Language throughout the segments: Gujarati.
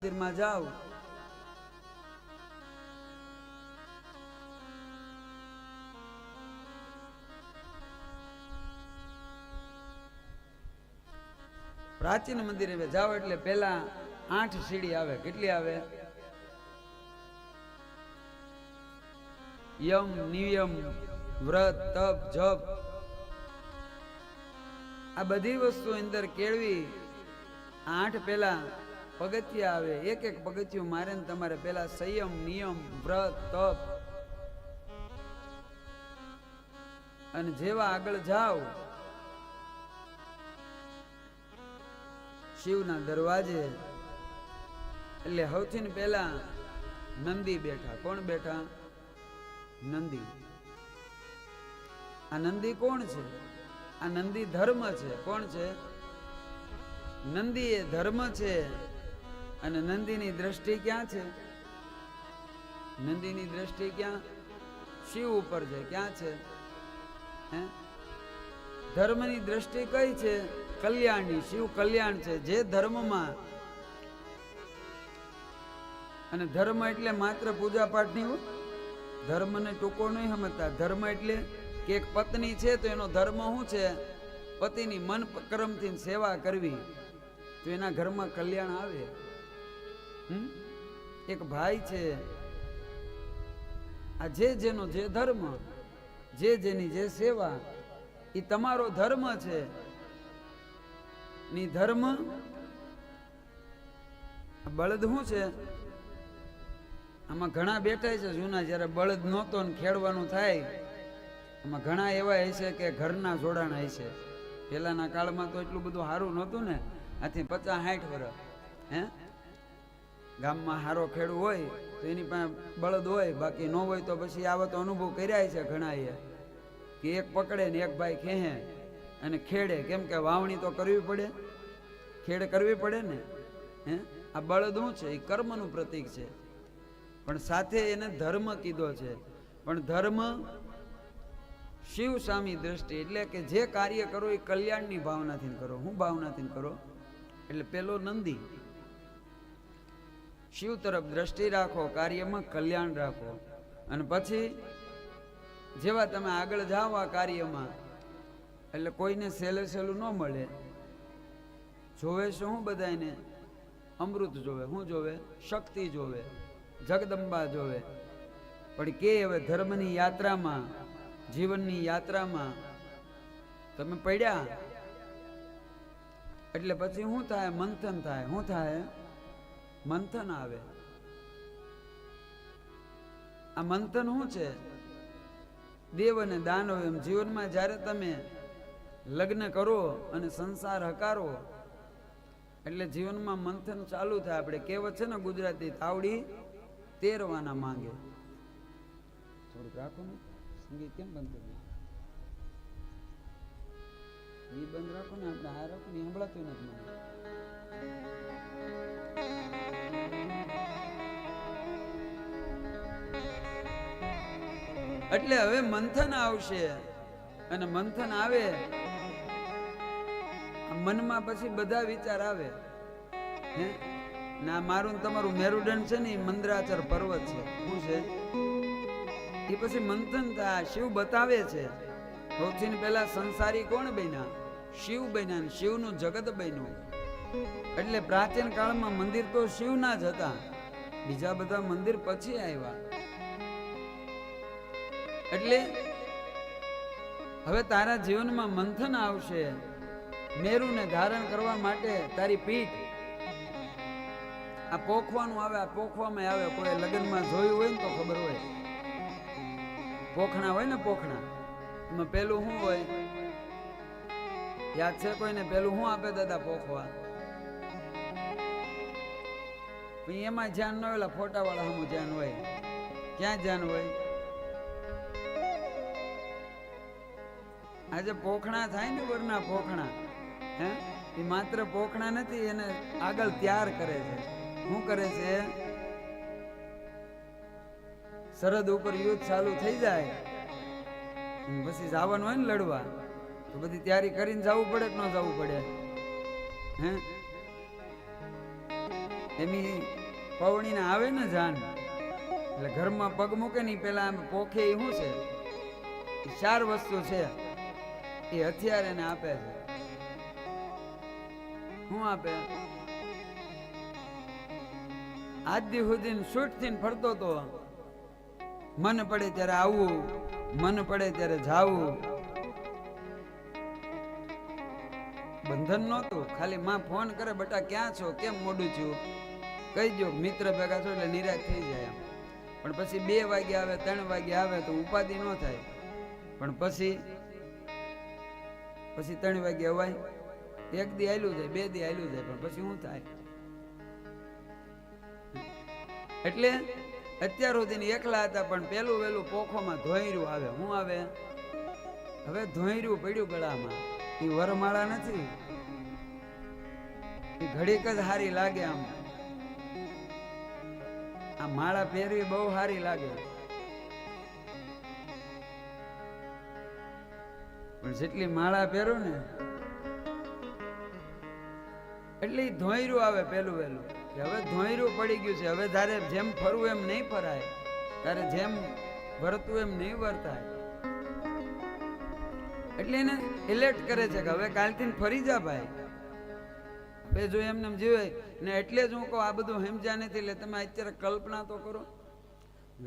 મંદિરમાં જાઓ પ્રાચીન મંદિરે જાઓ એટલે પેલા 8 સીડી આવે. કેટલી આવે? યમ, નિયમ, વ્રત, તપ, જપ આ બધી વસ્તુ અંદર કેળવી 8 પેલા પગથિયા આવે. એક એક પગથિયું મારે ને તમારે પેલા સંયમ, નિયમ, વ્રત, તપ અને જેવા આગળ જાઓ શિવના દરવાજે એટલે સૌથી પહેલા નંદી બેઠા. કોણ બેઠા? નંદી. આ નંદી કોણ છે? આ નંદી ધર્મ છે. કોણ છે? નંદી એ ધર્મ છે. અને નંદીની દ્રષ્ટિ ક્યાં છે? નંદીની દ્રષ્ટિ ક્યાં? શિવ ઉપર છે. ક્યાં છે? ધર્મની દ્રષ્ટિ કઈ છે? કલ્યાણની. શિવ કલ્યાણ છે. જે ધર્મમાં, અને ધર્મ એટલે માત્ર પૂજા પાઠની, ધર્મને ટૂંકો નહીં સમજતા. ધર્મ એટલે કે એક પત્ની છે તો એનો ધર્મ શું છે? પતિની મન કર્મથી સેવા કરવી, તો એના ઘરમાં કલ્યાણ આવે. એક ભાઈ છે, આ જે જેનો જે ધર્મ, જે જેની જે સેવા, એ તમારો ધર્મ છે. ની ધર્મ બળદ શું છે? આમાં ઘણા બેઠા છે જૂના, જયારે બળદ નહોતો ને ખેડવાનું થાય, આમાં ઘણા એવા હશે કે ઘરના જોડાણ હશે. પેલાના કાળમાં તો એટલું બધું સારું નહોતું ને, આથી 50-60 વર્ષ ગામમાં હારો ખેડૂ હોય તો એની પાસે બળદ હોય, બાકી ન હોય તો પછી આવો તો અનુભવ કર્યા છે ઘણા એ, કે એક પકડે ને એક ભાઈ ખેહે અને ખેડે. કેમ કે વાવણી તો કરવી પડે, ખેડ કરવી પડે ને. આ બળદ શું છે? એ કર્મનું પ્રતીક છે, પણ સાથે એને ધર્મ કીધો છે. પણ ધર્મ શિવ સામી દ્રષ્ટિ, એટલે કે જે કાર્ય કરો એ કલ્યાણની ભાવનાથી કરો. હું ભાવનાથી કરો? એટલે પેલો નંદી, શિવ તરફ દ્રષ્ટિ રાખો, કાર્યમાં કલ્યાણ રાખો. અને પછી જેવા તમે આગળ જાઓ આ કાર્યમાં, એટલે કોઈને સહેલે સહેલું ન મળે. જોવે શું? બધાને અમૃત જોવે. શું જોવે? શક્તિ જોવે, જગદંબા જોવે. પણ કે હવે ધર્મની યાત્રામાં, જીવનની યાત્રામાં તમે પડ્યા એટલે પછી શું થાય? મંથન થાય. શું થાય? મંથન આવે. આ મંથન શું છે? દેવ અને દાનવ એમ જીવનમાં જ્યારે તમે લગ્ન કરો અને સંસાર હકારો એટલે જીવનમાં મંથન ચાલુ થાય. આપણે કહેવત છે ને ગુજરાતી, તાવડી તેરવાના માંગે. થોડુંક રાખો ને, સંગીત કેમ બંધ કર્યું? એ બંધ રાખો ને, આપણે આ રાખો ને, સંભળાતું નથી મને. એટલે હવે મંથન આવશે, અને મંથન આવે મનમાં પછી બધા વિચાર આવે. ના, મારું તમારું મેરુદંડ છે ને, મંદરાચર પર્વત છે. શું છે? એ પછી મંથન થાય. શિવ બતાવે છે. સૌથી પહેલા સંસારી કોણ બન્યા? શિવ બન્યા. શિવનું જગત બન્યું. એટલે પ્રાચીન કાળમાં મંદિર તો શિવના જ હતા, બીજા બધા મંદિર પછી આવ્યા. એટલે હવે તારા જીવનમાં મંથન આવશે. મેરુને ધારણ કરવા માટે તારી પીઠ આ પોખવાનું આવે. આ પોખવામાં આવે. કોઈ લગ્નમાં જોયું હોય ને તો ખબર હોય, પોખણા હોય ને, પોખણા એમાં પેલું શું હોય? યાદ છે કોઈને? પેલું શું આપે દાદા પોખવા? એમાં ધ્યાન ન હોય, ફોટા વાળા હમું ધ્યાન હોય. ક્યાં ધ્યાન હોય? આજે પોખણા થાય ને, વરના પોખણા, એ માત્ર પોખણા નથી, એને આગળ તૈયાર કરે છે. શું કરે છે? સરહદ ઉપર યુદ્ધ ચાલુ થઈ જાય પછી જવાનું હોય ને લડવા, તો બધી તૈયારી કરીને જવું પડે કે ન જવું પડે? એની પૌણીને આવે ને જાન, એટલે ઘરમાં પગ મૂકે ને પેલા પોખે એ શું છે, 4 વસ્તુ છે એ હથિયાર એને આપે છે. શું આપે? આજ દી સુધી શૂટ થઈને ફરતો તો, મન પડે ત્યારે આવવું, મન પડે ત્યારે જાવું. બંધન નહોતું, ખાલી માં ફોન કરે, બટા ક્યાં છો, કેમ મોડું થયું, કહી દો મિત્ર ભેગા છો એટલે નિરાશ થઈ જાય. પણ પછી 2 વાગે આવે, 3 વાગે આવે તો ઉપાધિ ન થાય. પણ પછી 3 વાગે અવાય, 1 દી આયલું જાય, 2 દી આયલું જાય, પણ પછી શું થાય? એટલે અત્યાર સુધી એકલા હતા, પણ પેલું વેલું પોખોમાં ધોઈર્યું આવે. શું આવે? હવે ધોઈર્યું પડ્યું ગળામાં. એ વરમાળા નથી, એ ઘડીક જ હારી લાગે. આમ આ માળા પહેરવી બહુ હારી લાગે, પણ જેટલી માળા પહેરો ને એટલે ધોઈરું આવે પેલું વેલું. કે હવે ધોઈરું પડી ગયું છે, હવે તારે જેમ ફરવું એમ નહીં ફરાય, તારે જેમ વર્તવું એમ નહીં વર્તાય. એટલે એને એલર્ટ કરે છે કે હવે કાલથી ફરી જા ભાઈ. હવે જો એમને જીવે ને, એટલે જ હું કહું આ બધું સમજ્યા નથી. એટલે તમે અત્યારે કલ્પના તો કરો,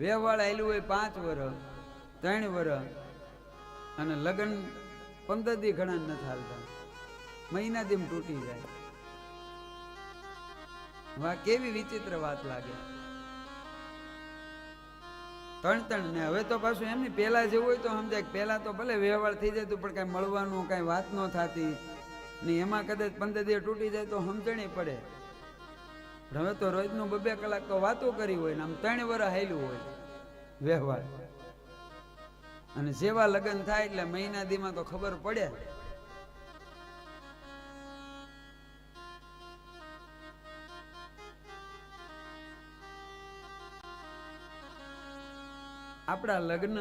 વેવાળ આવેલું હોય 5 વર્ષ 3 વર્ષ, અને લગ્ન 15 દી ઘણા નથી હાલતા, મહિના દી તૂટી જાય. વાહ, કેવી વિચિત્ર વાત લાગે. 3 ને હવે તો પાછું એમની પેલા જેવું હોય તો સમજાય. પેલા તો ભલે વ્યવહાર થઈ જતું, પણ કઈ મળવાનું કઈ વાત ન થતી ને, એમાં કદાચ 15 દી તૂટી જાય તો સમજણી પડે. હવે તો રોજનું 2-2 કલાક તો વાતો કરી હોય ને, આમ 3 વર્ષ હાલ્યું હોય વ્યવહાર, અને જેવા લગ્ન થાય એટલે મહિના દીમાં તો ખબર પડે. આપણા લગ્ન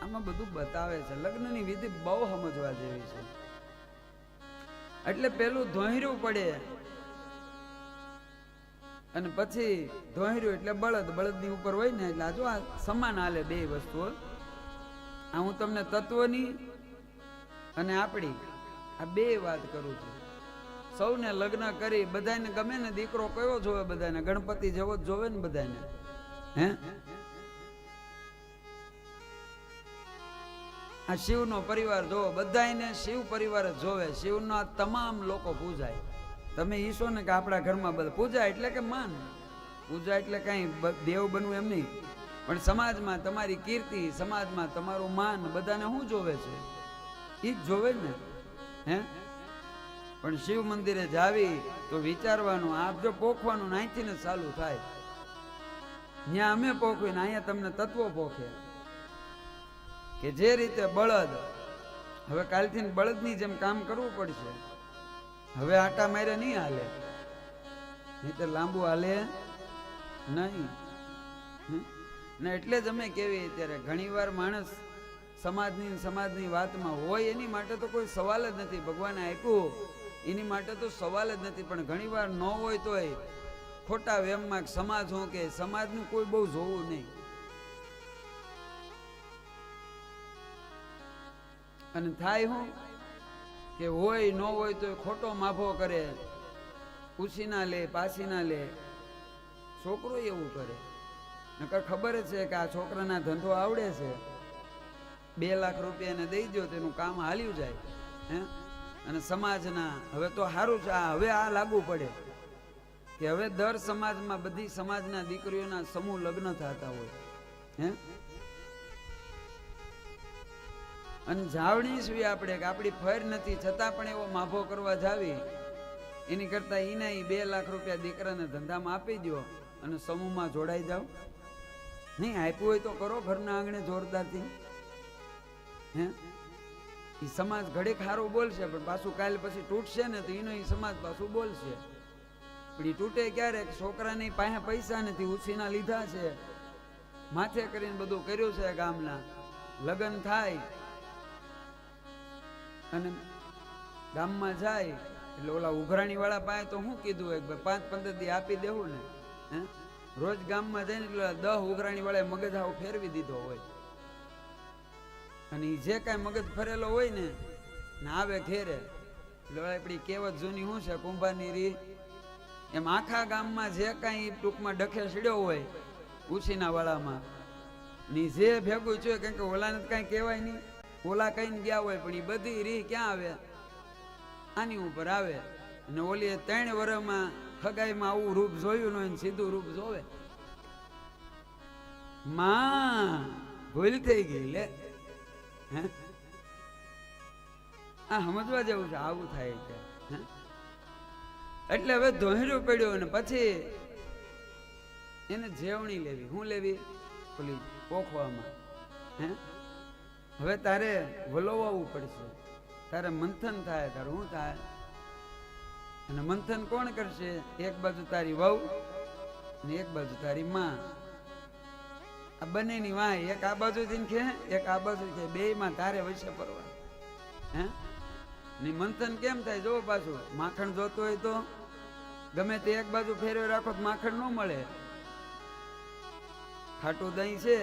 આમાં બધું બતાવે છે. લગ્નની વિધિ બહુ સમજવા જેવી છે. એટલે પેલું ધોઈરું પડે, અને પછી ધોઈરું એટલે બળદ, બળદની ઉપર હોય ને, એટલે જો આ સમાન હાલે 2 વસ્તુઓ. આ હું તમને તત્વની અને આપણી આ 2 વાત કરું છું. સૌને લગ્ન કરી, બધાને ગમે ને, દીકરો કયો જોવે, બધાને ગણપતિ જેવો જ જોવે ને બધાને. હે, આ શિવનો પરિવાર જોવો, બધાને શિવ પરિવાર જ જોવે. શિવના તમામ લોકો પૂજાય. તમે ઈશો ને કે આપણા ઘરમાં બધા પૂજા એટલે કે માન, પૂજા એટલે કઈ દેવ બનવું એમ નહીં, પણ સમાજમાં તમારી કીર્તિ, સમાજમાં તમારું માન બધાને શું જોવે છે? ઈ જ જોવે ને. હે, પણ શિવ મંદિરે જાવી તો વિચારવાનું, આપ જો પોખવાનું અહીંથી ને ચાલુ થાય. ત્યાં અમે પોખવી ને અહીંયા તમને તત્વો પોખે. કે જે રીતે બળદ, હવે કાલથી બળદની જેમ કામ કરવું પડશે. હવે આટા મારે નહીં હાલે, નહીં તો લાંબુ હાલે નહીં. ને એટલે જ અમે કેવી અત્યારે ઘણી વાર માણસ સમાજની વાતમાં હોય, એની માટે તો કોઈ સવાલ જ નથી. ભગવાને આપ્યું એની માટે તો સવાલ જ નથી. પણ ઘણી વાર ન હોય તોય ખોટા વેમમાં સમાજ હું કે સમાજનું કોઈ બહુ જોવું નહીં. અને થાય હું કે હોય ન હોય તો ખોટો માફો કરે, પૂછી ના લે, પાછી ના લે. છોકરો એવું કરે, નકર ખબર જ છે કે આ છોકરાના ધંધો આવડે છે, 2 લાખ રૂપિયા એને દઈ દો તેનું કામ હાલ્યું જાય. હે, અને સમાજના હવે તો સારું છે, હવે આ લાગુ પડે કે હવે દર સમાજમાં બધી સમાજના દીકરીઓના સમૂહ લગ્ન થતા હોય. હે, અને જાવણી છીએ આપણે કે આપણી ફર નથી, છતાં પણ એવો માફો કરવા જાવી, એની કરતા એને 2 લાખ રૂપિયા દીકરાને ધંધામાં આપી દો અને સમૂહમાં જોડાઈ જાઓ. નહીં આપ્યું હોય તો કરો ઘરના આંગણે જોરદારથી. હે, એ સમાજ ઘડીક સારું બોલશે, પણ પાછું કાલે પછી તૂટશે ને તો એનો એ સમાજ પાછું બોલશે. પણ એ તૂટે ક્યારે? છોકરાની પાસે પૈસા નથી, ઉછીના લીધા છે, માથે કરીને બધું કર્યું છે ગામના. લગ્ન થાય અને ગામમાં જાય એટલે ઓલા ઉઘરાણી વાળા પાસે તો શું કીધું હોય કે 5-15 દી આપી દેવું ને, હે રોજ ગામમાં જઈને એટલે 10 ઉઘરાણી વાળાએ મગજ આવો ફેરવી દીધો હોય, અને જે કાંઈ મગજ ફરેલો હોય ને આવે ઘેરે એટલે આપણી કહેવત જૂની શું છે, કુંભારની રી, એમ આખા ગામમાં જે કાંઈ ટૂંકમાં ડખે સીડ્યો હોય ઉછીના વાળામાં ની જે ભેગું છે, કેમ કે ઓલાને કાંઈ કહેવાય નહીં, ઓલા કહીને ગયા હોય પણ એ બધી રી ક્યાં આવે, આની ઉપર આવે. અને ઓલી 3 વર્ષમાં ખગાઈમાં આવું રૂપ જોયું ન હોય, સીધું રૂપ જોવે, માં ભૂલ થઈ ગઈ લે, હે આ સમજવા જેવું છે, આવું થાય છે. એટલે હવે ધોહર્યું પડ્યું ને પછી એને જેવણી લેવી, શું લેવી, ઓલી પોખવામાં, હે હવે તારે વલોવાવું પડશે, તારે મંથન થાય, તારે શું થાય, અને મંથન કોણ કરશે, એક બાજુ તારી વહુ ને એક બાજુ તારી માં, આ બંનેની વાય એક આ બાજુથી ખે એક આ બાજુ છે, બે માં તારે વચ્ચે પરવા, હે ની મંથન કેમ થાય, જો પાછું માખણ જોતું હોય તો ગમે તે એક બાજુ ફેરવી રાખો તો માખણ ન મળે. ખાટું દહીં છે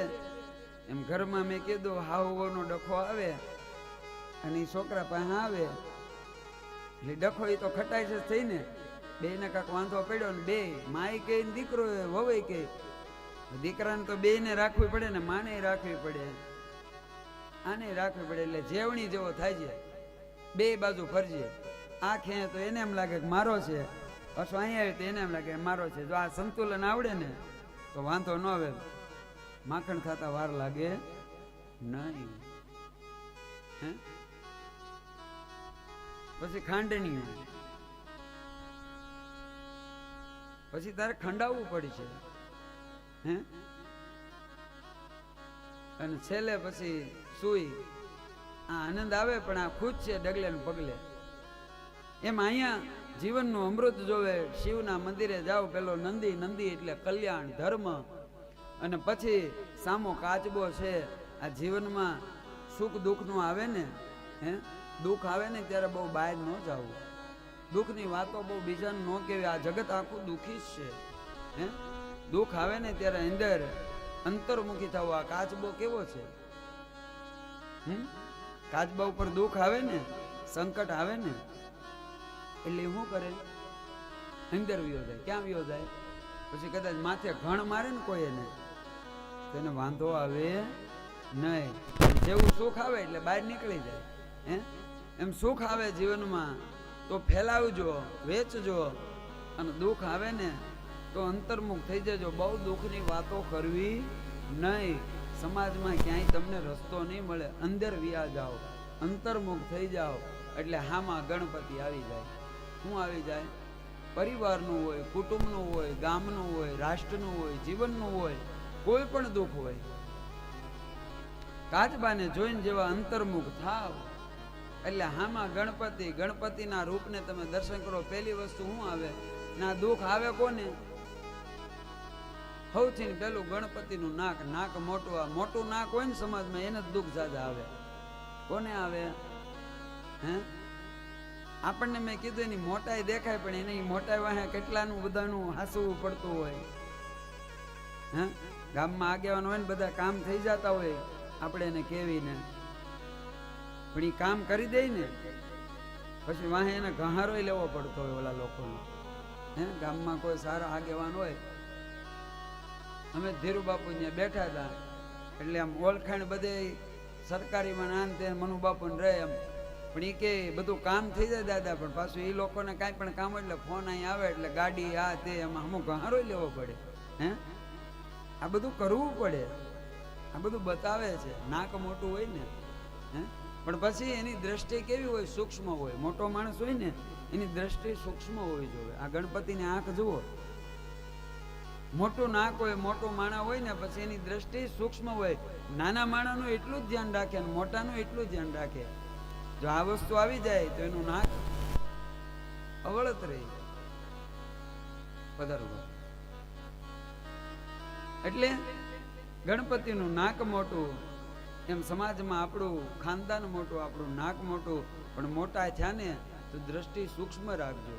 એમ ઘરમાં મેં કીધું હાહુનો ડખો આવે અને છોકરા પાસે આવે એટલે ડખો એ તો ખટાઈ છે થઈ ને, બે ને કાંક વાંધો પડ્યો ને બે માય કે દીકરો વવાઈ કે દીકરાને તો બે ને રાખવી પડે ને માને રાખવી પડે, આને રાખવી પડે, એટલે જેવણી જેવો થાય છે, બે બાજુ ફરજે. આ ખે તો એને એમ લાગે કે મારો છે, પાછું અહીંયા આવે તો એને એમ લાગે મારો છે. જો આ સંતુલન આવડે ને તો વાંધો ન આવે, માખણ થતા વાર લાગે નહીં. હે પછી ખાંડણી, પછી તારે ખંડાવવું પડશે, હે અને છેલ્લે પછી સુઈ. આ આનંદ આવે પણ આ ખુદ છે ડગલે ને પગલે. એમ અહીંયા જીવનનું અમૃત જોવે, શિવના મંદિરે જાઓ, પેલો નંદી, નંદી એટલે કલ્યાણ ધર્મ, અને પછી સામો કાચબો છે. આ જીવનમાં સુખ દુઃખનું આવે ને, હે દુઃખ આવે ને ત્યારે બહુ બહાર ન જવું, દુઃખની વાતો બહુ બીજાને ન કહેવી, આ જગત આખું દુઃખી જ છે. હે દુઃખ આવે ને ત્યારે અંદર અંતર્મુખી થવું. આ કાચબો કેવો છે, કાચબા ઉપર દુઃખ આવે ને, સંકટ આવે ને એટલે શું કરે, અંદર વ્યો જાય. ક્યાં વ્યો જાય, પછી કદાચ માથે ઘણ મારે ને કોઈ એને તો એને વાંધો આવે નહીં. જેવું સુખ આવે એટલે બહાર નીકળી જાય. હે એમ સુખ આવે જીવનમાં તો ફેલાવજો, વેચજો, અને દુઃખ આવે ને તો અંતર્મુખ થઈ જજો. બહુ દુઃખની વાતો કરવી નહીં, સમાજમાં ક્યાંય તમને રસ્તો નહીં મળે. અંદર વ્યા જાઓ, અંતર્મુખ થઈ જાઓ એટલે હામાં ગણપતિ આવી જાય. શું આવી જાય, પરિવારનું હોય, કુટુંબનું હોય, ગામનું હોય, રાષ્ટ્રનું હોય, જીવનનું હોય, કોઈ પણ દુઃખ હોય, કાચબાને જોઈને જેવા અંતર્મુખ થાવ એટલે હામાં ગણપતિ, ગણપતિના રૂપને તમે દર્શન કરો. પહેલી વસ્તુ શું આવે, ના દુઃખ આવે કોને, સૌથી પેલું ગણપતિનું નાક. નાક મોટું, આ મોટું નાક હોય ને સમાજમાં એને જ દુઃખ જાજા આવે. કોને આવે, હે આપણને મેં કીધું એની મોટાઈ દેખાય પણ એની મોટાઈ વાહે કેટલાનું બધાનું હાસવું પડતું હોય. હે ગામમાં આગેવાન હોય ને બધા કામ થઈ જતા હોય, આપણે એને કેવીને પણ એ કામ કરી દે ને પછી વાહે એને ગહારો લેવો પડતો હોય ઓલા લોકોનો. હે ગામમાં કોઈ સારા આગેવાન હોય, અમે ધીરુ બાપુ ત્યાં બેઠા હતા એટલે આમ ઓળખાણ બધે સરકારીમાં નાન તે મનુ બાપુ ને રહે એમ, પણ એ કે બધું કામ થઈ જાય દાદા, પણ પાછું એ લોકોને કાંઈ પણ કામ હોય એટલે ફોન અહીં આવે એટલે ગાડી આ તે એમાં અમુક ગહારો લેવો પડે. હે આ બધું કરવું પડે, આ બધું બતાવે છે. નાક મોટું હોય ને, હે પણ પછી એની દ્રષ્ટિ કેવી હોય, સૂક્ષ્મ હોય. મોટો માણસ હોય ને એની દ્રષ્ટિ સૂક્ષ્મ હોવી જોઈએ. આ ગણપતિની આંખ જુઓ, મોટું નાક હોય, મોટું માણા હોય ને પછી એની દ્રષ્ટિ સૂક્ષ્મ હોય. નાના માણાનું એટલું જ ધ્યાન રાખે અને મોટાનું એટલું જ ધ્યાન રાખે. જો આ વસ્તુ આવી જાય તો એનું નાક અવળત રહી પધારવા. એટલે ગણપતિનું નાક મોટું, એમ સમાજમાં આપણું ખાનદાન મોટું, આપણું નાક મોટું, પણ મોટા થયા ને તો દ્રષ્ટિ સૂક્ષ્મ રાખજો.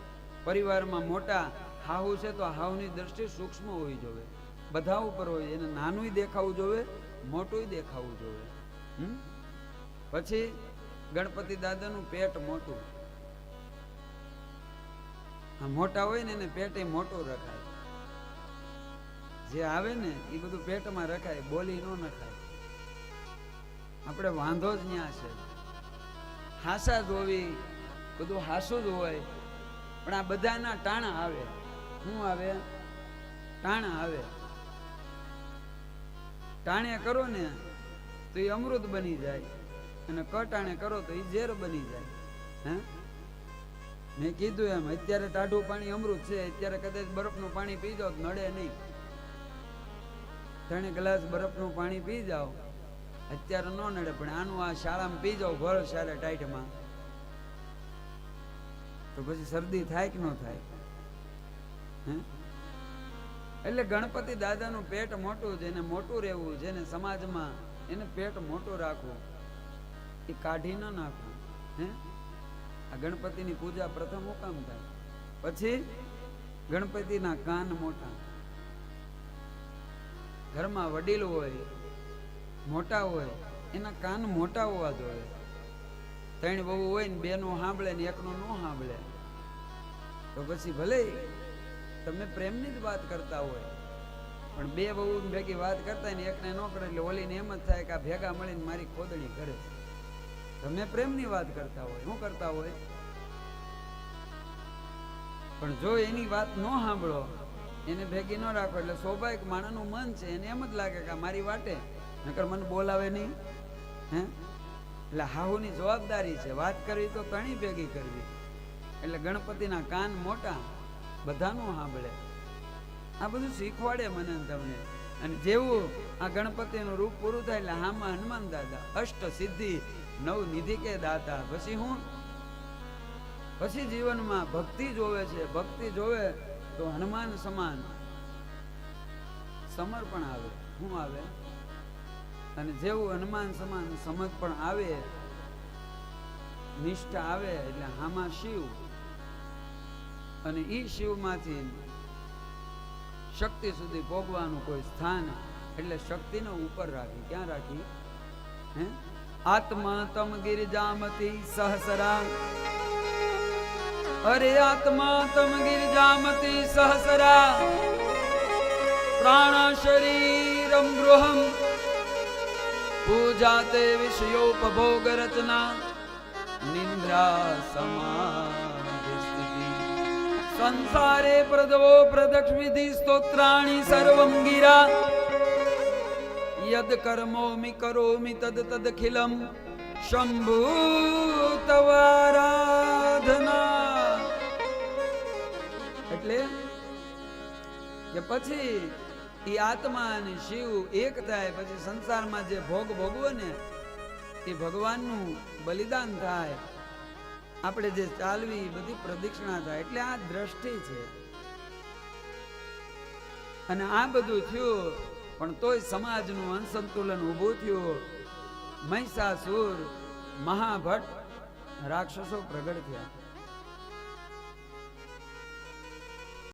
પરિવારમાં મોટા હાહુ છે તો હાહુની દ્રષ્ટિ સૂક્ષ્મ હોવી જોઈએ, બધા ઉપર હોય. એને નાનું દેખાવું જોઈએ, મોટું દેખાવું જોઈએ. પછી ગણપતિ દાદાનું પેટ મોટું. આ મોટા હોય ને એને પેટ મોટું રખાય. જે આવે ને એ બધું પેટમાં રખાય, બોલી ન નખાય. આપણે વાંધો જ ન્યા છે. હાસા જોવી, બધું હાસું જ હોય, પણ આ બધાના ટાણા આવે. શું આવે? ટાણા આવે. ટાણે કરો ને તો એ અમૃત બની જાય, અને કટાણે કરો તો એ ઝેર બની જાય. હે, મેં કીધું એમ, અત્યારે ટાઢું પાણી અમૃત છે. અત્યારે કદાચ બરફનું પાણી પી જાઓ નડે નહીં. 3 ગ્લાસ બરફનું પાણી પી જાઓ અત્યારે ન નડે, પણ આનું આ શાળામાં પી જાઓ ભર સારે ટાઈટમાં, તો પછી શરદી થાય કે ન થાય? હે, એટલે ગણપતિ દાદાનું પેટ મોટું, જેને મોટું રહેવું, જેને સમાજમાં એને પેટ મોટું રાખવું, એ કાઢી ન નાખવું. હે, આ ગણપતિની પૂજા પ્રથમ મુકામ થાય. પછી ગણપતિના કાન મોટા. ઘરમાં વડીલ હોય, મોટા હોય, એના કાન મોટા હોવા જોઈએ. 3 બહુ હોય ને 2 નું સાંભળે ને 1 નું ન સાંભળે, તો પછી ભલે તમે પ્રેમની જ વાત કરતા હોય, પણ 2 બહુ ભેગી વાત કરતા હોય ને 1 ને ન કરે એટલે ઓલીને એમ જ થાય કે આ ભેગા મળીને મારી ખોદણી કરે. તમે પ્રેમની વાત કરતા હોય, શું કરતા હોય, પણ જો એની વાત ન સાંભળો, એને ભેગી ન રાખો, એટલે સ્વાભાવિક માણસનું મન છે એને એમ જ લાગે કે મારી વાટે, નકર મને બોલાવે નહીં. હે, એટલે હાહુની જવાબદારી છે વાત કરવી તો તણી ભેગી કરવી. એટલે ગણપતિના કાન મોટા, બધાનું સાંભળે. આ બધું શીખવાડે મને તમને. અને જેવું આ ગણપતિનું રૂપ પૂરું થાય એટલે હામાં હનુમાન દાદા, અષ્ટ સિદ્ધિ 9 નિધિ કે દાતા. પછી હું, પછી જીવનમાં ભક્તિ જોવે છે. ભક્તિ જોવે તો હનુમાન સમાન સમર્પણ આવે. શું આવે? અને જેવું હનુમાન સમાન સમજ પણ આવે, નિષ્ઠા આવે, એટલે હામાં શિવ, અને ઈ શિવમાંથી શક્તિ સુધી ભોગવાનું કોઈ સ્થાન, એટલે શક્તિને ઉપર રાખી. ક્યાં રાખી? હે, આત્મા તમ ગિરિજામતી સહસરા. અરે આત્મા તમ ગિરિજામતી સહસરા, પ્રાણ શરીરમ ગૃહમ પૂજાતે વિષયોપભોગ રચના નિંદ્રા સમાધિ સ્થિતિ સંસારે પ્રદવો પ્રદક્ષ વિધિ સ્તોત્રાણિ સર્વમ ગિરા યદ કર્મોમિ કરોમિ તદ તદખિલમ શંભુ તવારાધના. એટલે કે પછી એ આત્મા અને શિવ એક થાય, પછી સંસારમાં જે ભોગ ભોગવો ને એ ભગવાનનું બલિદાન થાય. આપણે જે ચાલવી બધી પ્રદક્ષિણા થાય. એટલે આ દ્રષ્ટિ છે. અને આ બધું થયું, પણ તોય સમાજનું અસંતુલન ઊભું થયું. મહિષાસુર, મહાભટ્ટ રાક્ષસો પ્રગટ થયા.